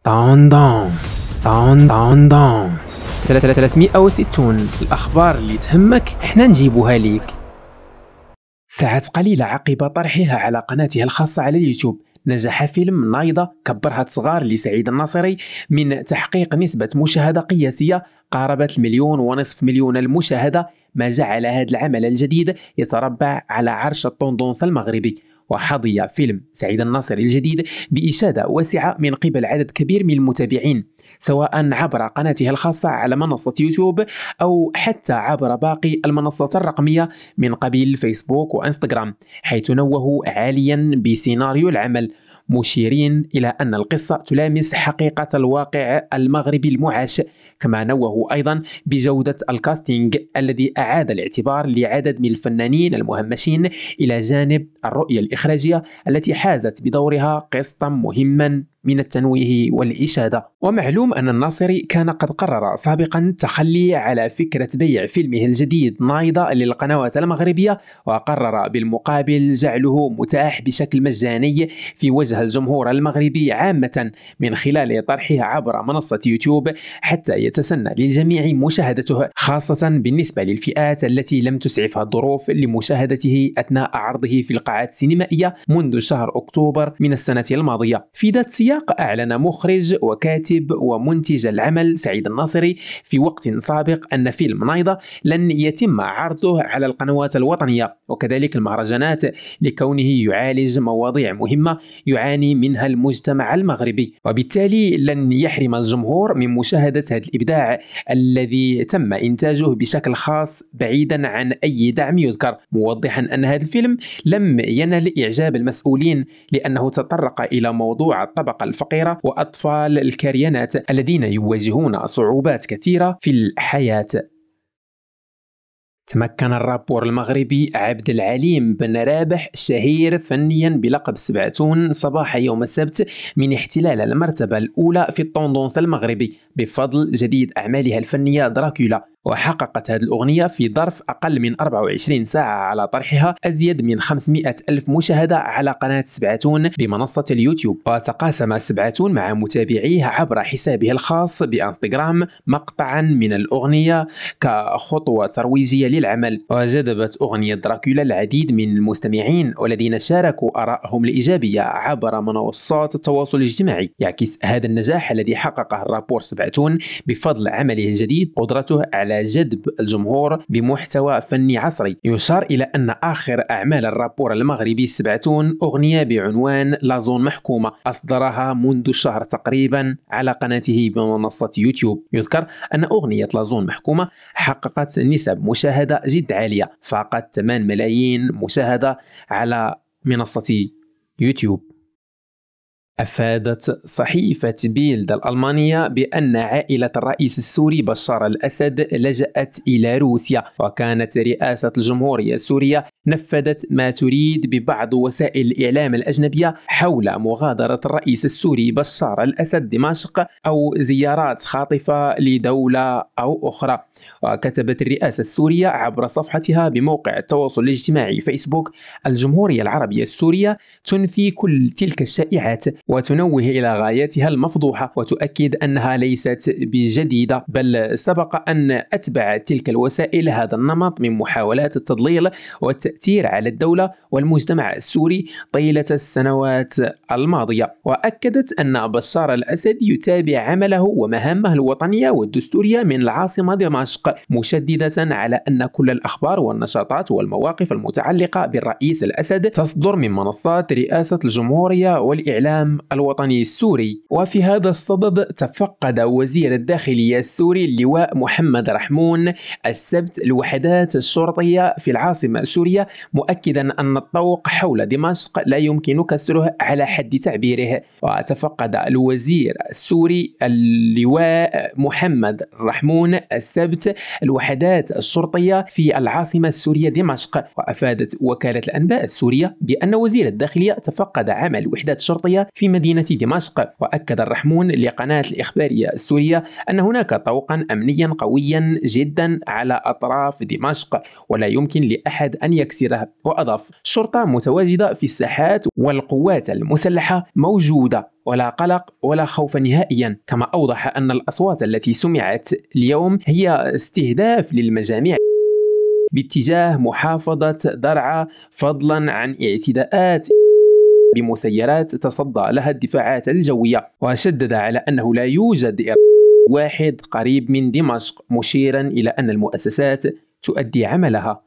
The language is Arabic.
طوندونس 360 الأخبار اللي تهمك احنا نجيبوها ليك. ساعات قليلة عقب طرحها على قناتها الخاصة على اليوتيوب، نجح فيلم نايضة كبرها صغار لسعيد الناصري من تحقيق نسبة مشاهدة قياسية قاربت 1.5 مليون المشاهدة، ما جعل هذا العمل الجديد يتربع على عرش الطوندونس المغربي. وحظي فيلم سعيد الناصري الجديد بإشادة واسعة من قبل عدد كبير من المتابعين، سواء عبر قناته الخاصة على منصة يوتيوب أو حتى عبر باقي المنصات الرقمية من قبيل فيسبوك وإنستغرام، حيث نوهوا عاليا بسيناريو العمل، مشيرين إلى أن القصة تلامس حقيقة الواقع المغربي المعاش. كما نوهوا أيضا بجودة الكاستينج الذي أعاد الاعتبار لعدد من الفنانين المهمشين، إلى جانب الرؤية الإخراجية التي حازت بدورها قسطا مهما من التنويه والإشادة. ومعلوم أن الناصري كان قد قرر سابقا التخلي على فكرة بيع فيلمه الجديد نايضة للقنوات المغربية، وقرر بالمقابل جعله متاح بشكل مجاني في وجه الجمهور المغربي عامة من خلال طرحه عبر منصة يوتيوب حتى يتسنى للجميع مشاهدته، خاصة بالنسبة للفئات التي لم تسعفها الظروف لمشاهدته أثناء عرضه في القاعات السينمائية منذ شهر أكتوبر من السنة الماضية. في ذات السياق أعلن مخرج وكاتب ومنتج العمل سعيد الناصري في وقت سابق أن فيلم نايضة لن يتم عرضه على القنوات الوطنية وكذلك المهرجانات، لكونه يعالج مواضيع مهمة يعاني منها المجتمع المغربي، وبالتالي لن يحرم الجمهور من مشاهدة هذا الإبداع الذي تم إنتاجه بشكل خاص بعيدا عن أي دعم يذكر، موضحا أن هذا الفيلم لم ينل إعجاب المسؤولين لأنه تطرق إلى موضوع الطبقة الفقيرة وأطفال الكريانات الذين يواجهون صعوبات كثيرة في الحياة. تمكن الرابور المغربي عبد العليم بن رابح، الشهير فنيا بلقب سبعتون، صباح يوم السبت من احتلال المرتبة الأولى في الطوندونس المغربي بفضل جديد أعمالها الفنية دراكولا. وحققت هذه الأغنية في ظرف أقل من 24 ساعة على طرحها أزيد من 500 ألف مشاهدة على قناة سبعتون بمنصة اليوتيوب. وتقاسم سبعتون مع متابعيه عبر حسابه الخاص بإنستغرام مقطعا من الأغنية كخطوة ترويجية للعمل. وجذبت أغنية دراكولا العديد من المستمعين والذين شاركوا آرائهم الإيجابية عبر منصات التواصل الاجتماعي. يعكس هذا النجاح الذي حققه الرابور سبعتون بفضل عمله الجديد قدرته على جذب الجمهور بمحتوى فني عصري. يشار إلى أن آخر أعمال الرابور المغربي سبعتون أغنية بعنوان لازون محكومة أصدرها منذ شهر تقريبا على قناته بمنصة يوتيوب. يذكر أن أغنية لازون محكومة حققت نسب مشاهدة جد عالية، فاقت 8 ملايين مشاهدة على منصة يوتيوب. أفادت صحيفة بيلد الألمانية بأن عائلة الرئيس السوري بشار الأسد لجأت إلى روسيا، وكانت رئاسة الجمهورية السورية نفذت ما تريد ببعض وسائل الإعلام الأجنبية حول مغادرة الرئيس السوري بشار الأسد دمشق أو زيارات خاطفة لدولة أو أخرى. وكتبت الرئاسة السورية عبر صفحتها بموقع التواصل الاجتماعي فيسبوك: الجمهورية العربية السورية تنفي كل تلك الشائعات وتنوه إلى غاياتها المفضوحة، وتؤكد أنها ليست بجديدة، بل سبق أن أتبع تلك الوسائل هذا النمط من محاولات التضليل والتأثير على الدولة والمجتمع السوري طيلة السنوات الماضية. وأكدت أن بشار الأسد يتابع عمله ومهامه الوطنية والدستورية من العاصمة دمشق، مشددة على أن كل الأخبار والنشاطات والمواقف المتعلقة بالرئيس الأسد تصدر من منصات رئاسة الجمهورية والإعلام الوطني السوري. وفي هذا الصدد تفقد وزير الداخلية السوري اللواء محمد رحمون السبت الوحدات الشرطية في العاصمة السورية، مؤكدا أن الطوق حول دمشق لا يمكن كسره على حد تعبيره. وتفقد الوزير السوري اللواء محمد رحمون السبت الوحدات الشرطية في العاصمة السورية دمشق. وأفادت وكالة الأنباء السورية بأن وزير الداخلية تفقد عمل الوحدات الشرطية في في مدينة دمشق. وأكد الرحمون لقناة الإخبارية السورية أن هناك طوقا أمنيا قويا جدا على أطراف دمشق ولا يمكن لأحد أن يكسره. وأضاف: الشرطة متواجدة في الساحات والقوات المسلحة موجودة، ولا قلق ولا خوف نهائيا. كما أوضح أن الأصوات التي سمعت اليوم هي استهداف للمجاميع باتجاه محافظة درعا، فضلا عن اعتداءات بمسيرات تصدى لها الدفاعات الجوية. وشدد على أنه لا يوجد واحد قريب من دمشق، مشيرا إلى أن المؤسسات تؤدي عملها.